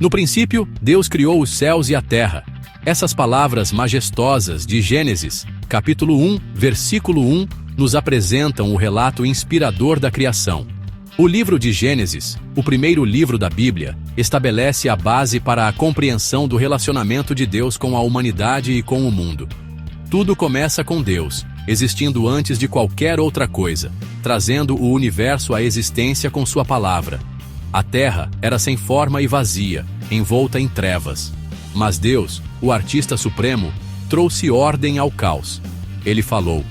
No princípio, Deus criou os céus e a terra. Essas palavras majestosas de Gênesis, capítulo 1, versículo 1, nos apresentam o relato inspirador da criação. O livro de Gênesis, o primeiro livro da Bíblia, estabelece a base para a compreensão do relacionamento de Deus com a humanidade e com o mundo. Tudo começa com Deus, existindo antes de qualquer outra coisa, trazendo o universo à existência com sua palavra. A terra era sem forma e vazia, envolta em trevas. Mas Deus, o artista supremo, trouxe ordem ao caos. Ele falou,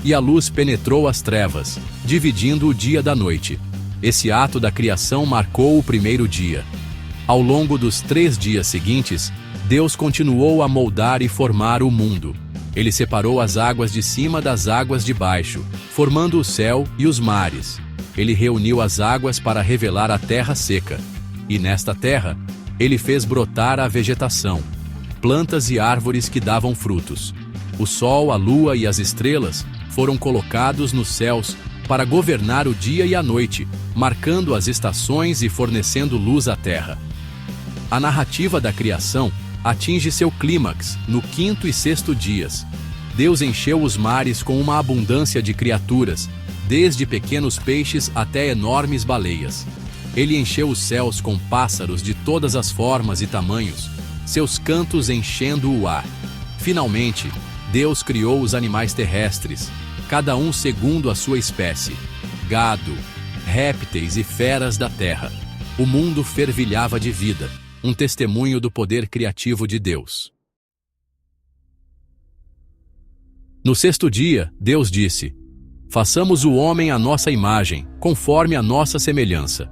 e a luz penetrou as trevas, dividindo o dia da noite. Esse ato da criação marcou o primeiro dia. Ao longo dos 3 dias seguintes, Deus continuou a moldar e formar o mundo. Ele separou as águas de cima das águas de baixo, formando o céu e os mares. Ele reuniu as águas para revelar a terra seca. E nesta terra, ele fez brotar a vegetação, plantas e árvores que davam frutos. O sol, a lua e as estrelas foram colocados nos céus para governar o dia e a noite, marcando as estações e fornecendo luz à terra. A narrativa da criação atinge seu clímax no 5º e 6º dias. Deus encheu os mares com uma abundância de criaturas, desde pequenos peixes até enormes baleias. Ele encheu os céus com pássaros de todas as formas e tamanhos, seus cantos enchendo o ar. Finalmente, Deus criou os animais terrestres, cada um segundo a sua espécie: gado, répteis e feras da terra. O mundo fervilhava de vida, um testemunho do poder criativo de Deus. No 6º dia, Deus disse: façamos o homem à nossa imagem, conforme a nossa semelhança.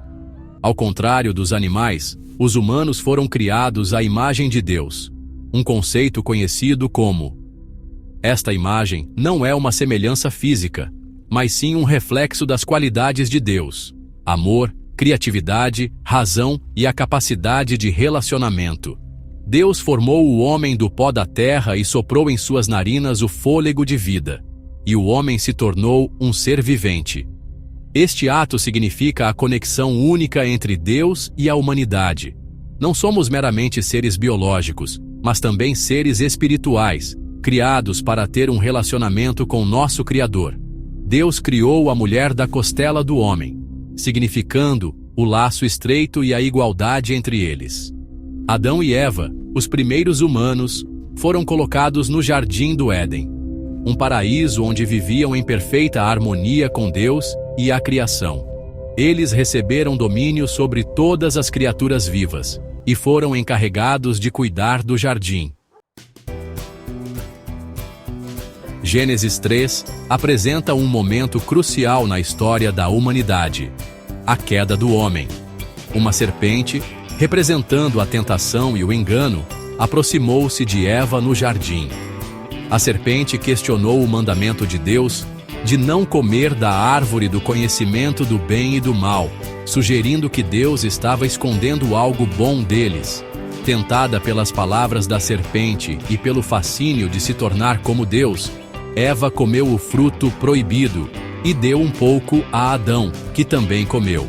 Ao contrário dos animais, os humanos foram criados à imagem de Deus, um conceito conhecido como: esta imagem não é uma semelhança física, mas sim um reflexo das qualidades de Deus: amor, criatividade, razão e a capacidade de relacionamento. Deus formou o homem do pó da terra e soprou em suas narinas o fôlego de vida. E o homem se tornou um ser vivente. Este ato significa a conexão única entre Deus e a humanidade. Não somos meramente seres biológicos, mas também seres espirituais, criados para ter um relacionamento com nosso Criador. Deus criou a mulher da costela do homem, significando o laço estreito e a igualdade entre eles. Adão e Eva, os primeiros humanos, foram colocados no Jardim do Éden, um paraíso onde viviam em perfeita harmonia com Deus e a criação. Eles receberam domínio sobre todas as criaturas vivas e foram encarregados de cuidar do jardim. Gênesis 3 apresenta um momento crucial na história da humanidade: a queda do homem. Uma serpente, representando a tentação e o engano, aproximou-se de Eva no jardim. A serpente questionou o mandamento de Deus de não comer da árvore do conhecimento do bem e do mal, sugerindo que Deus estava escondendo algo bom deles. Tentada pelas palavras da serpente e pelo fascínio de se tornar como Deus, Eva comeu o fruto proibido e deu um pouco a Adão, que também comeu.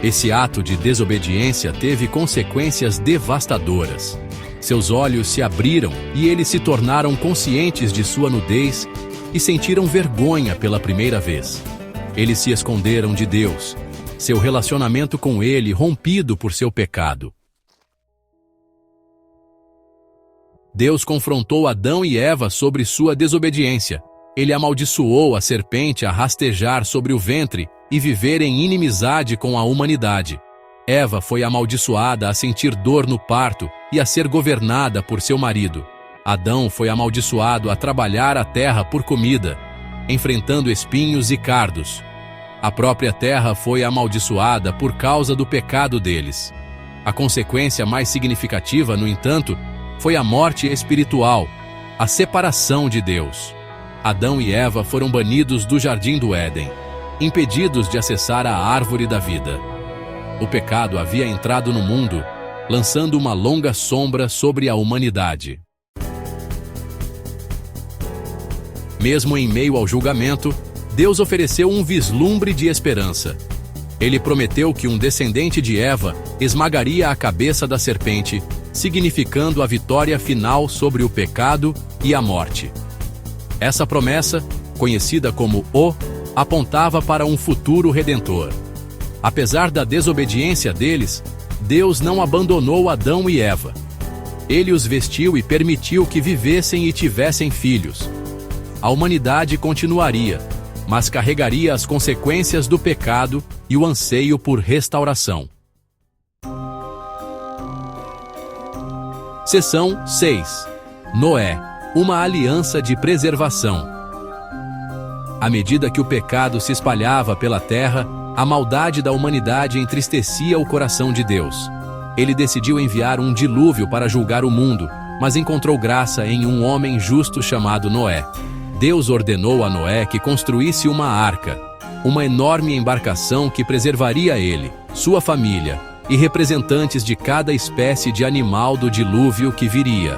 Esse ato de desobediência teve consequências devastadoras. Seus olhos se abriram e eles se tornaram conscientes de sua nudez e sentiram vergonha pela primeira vez. Eles se esconderam de Deus, seu relacionamento com Ele rompido por seu pecado. Deus confrontou Adão e Eva sobre sua desobediência. Ele amaldiçoou a serpente a rastejar sobre o ventre e viver em inimizade com a humanidade. Eva foi amaldiçoada a sentir dor no parto e a ser governada por seu marido. Adão foi amaldiçoado a trabalhar a terra por comida, enfrentando espinhos e cardos. A própria terra foi amaldiçoada por causa do pecado deles. A consequência mais significativa, no entanto, foi a morte espiritual, a separação de Deus. Adão e Eva foram banidos do Jardim do Éden, impedidos de acessar a árvore da vida. O pecado havia entrado no mundo, lançando uma longa sombra sobre a humanidade. Mesmo em meio ao julgamento, Deus ofereceu um vislumbre de esperança. Ele prometeu que um descendente de Eva esmagaria a cabeça da serpente, significando a vitória final sobre o pecado e a morte. Essa promessa, conhecida como apontava para um futuro redentor. Apesar da desobediência deles, Deus não abandonou Adão e Eva. Ele os vestiu e permitiu que vivessem e tivessem filhos. A humanidade continuaria, mas carregaria as consequências do pecado e o anseio por restauração. Seção 6. Noé, uma aliança de preservação. À medida que o pecado se espalhava pela terra, a maldade da humanidade entristecia o coração de Deus. Ele decidiu enviar um dilúvio para julgar o mundo, mas encontrou graça em um homem justo chamado Noé. Deus ordenou a Noé que construísse uma arca, uma enorme embarcação que preservaria ele, sua família e representantes de cada espécie de animal do dilúvio que viria.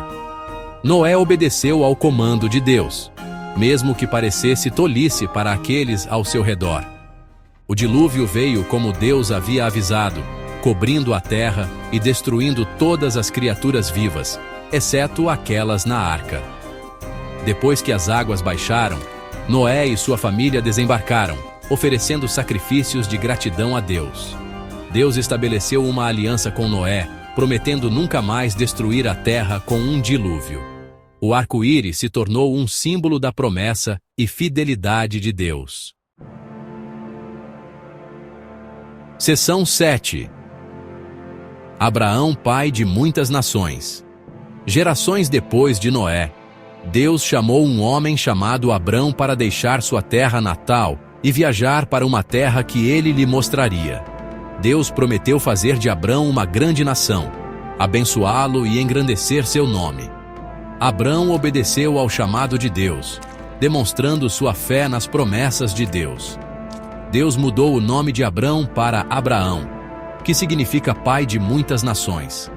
Noé obedeceu ao comando de Deus, mesmo que parecesse tolice para aqueles ao seu redor. O dilúvio veio como Deus havia avisado, cobrindo a terra e destruindo todas as criaturas vivas, exceto aquelas na arca. Depois que as águas baixaram, Noé e sua família desembarcaram, oferecendo sacrifícios de gratidão a Deus. Deus estabeleceu uma aliança com Noé, prometendo nunca mais destruir a terra com um dilúvio. O arco-íris se tornou um símbolo da promessa e fidelidade de Deus. Seção 7. Abraão, pai de muitas nações. Gerações depois de Noé, Deus chamou um homem chamado Abrão para deixar sua terra natal e viajar para uma terra que ele lhe mostraria. Deus prometeu fazer de Abrão uma grande nação, abençoá-lo e engrandecer seu nome. Abrão obedeceu ao chamado de Deus, demonstrando sua fé nas promessas de Deus. Deus mudou o nome de Abrão para Abraão, que significa pai de muitas nações.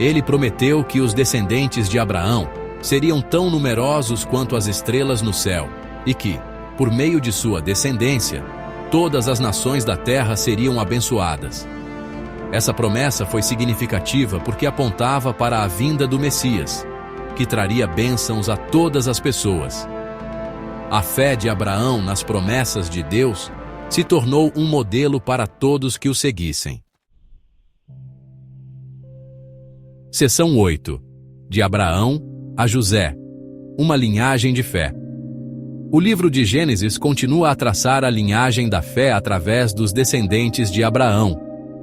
Ele prometeu que os descendentes de Abraão seriam tão numerosos quanto as estrelas no céu, e que, por meio de sua descendência, todas as nações da terra seriam abençoadas. Essa promessa foi significativa porque apontava para a vinda do Messias, que traria bênçãos a todas as pessoas. A fé de Abraão nas promessas de Deus se tornou um modelo para todos que o seguissem. Seção 8. De Abraão a José, uma linhagem de fé. O livro de Gênesis continua a traçar a linhagem da fé através dos descendentes de Abraão,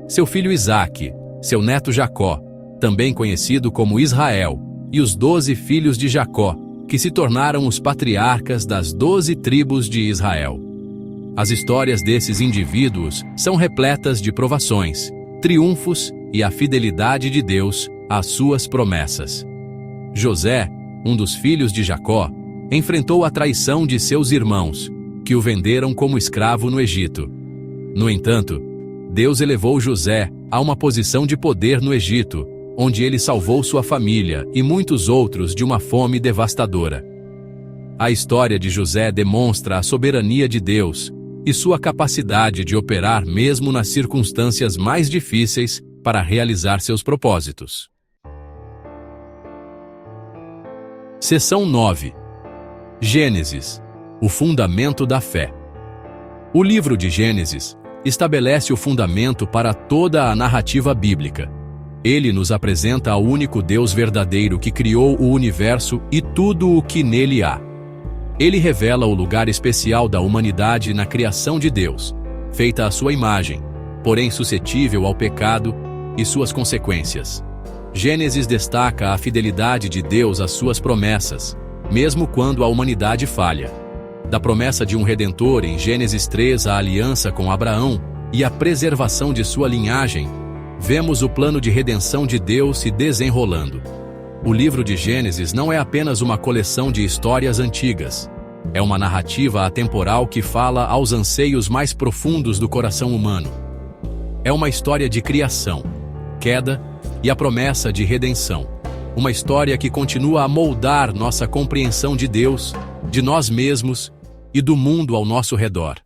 seu filho Isaque, seu neto Jacó, também conhecido como Israel, e os 12 filhos de Jacó, que se tornaram os patriarcas das 12 tribos de Israel. As histórias desses indivíduos são repletas de provações, triunfos e a fidelidade de Deus às suas promessas. José, um dos filhos de Jacó, enfrentou a traição de seus irmãos, que o venderam como escravo no Egito. No entanto, Deus elevou José a uma posição de poder no Egito, onde ele salvou sua família e muitos outros de uma fome devastadora. A história de José demonstra a soberania de Deus e sua capacidade de operar mesmo nas circunstâncias mais difíceis para realizar seus propósitos. Seção 9. Gênesis, o fundamento da fé. O livro de Gênesis estabelece o fundamento para toda a narrativa bíblica. Ele nos apresenta ao único Deus verdadeiro que criou o universo e tudo o que nele há. Ele revela o lugar especial da humanidade na criação de Deus, feita à sua imagem, porém suscetível ao pecado e suas consequências. Gênesis destaca a fidelidade de Deus às suas promessas, mesmo quando a humanidade falha. Da promessa de um Redentor em Gênesis 3 à aliança com Abraão e a preservação de sua linhagem, vemos o plano de redenção de Deus se desenrolando. O livro de Gênesis não é apenas uma coleção de histórias antigas. É uma narrativa atemporal que fala aos anseios mais profundos do coração humano. É uma história de criação, queda e a promessa de redenção. Uma história que continua a moldar nossa compreensão de Deus, de nós mesmos e do mundo ao nosso redor.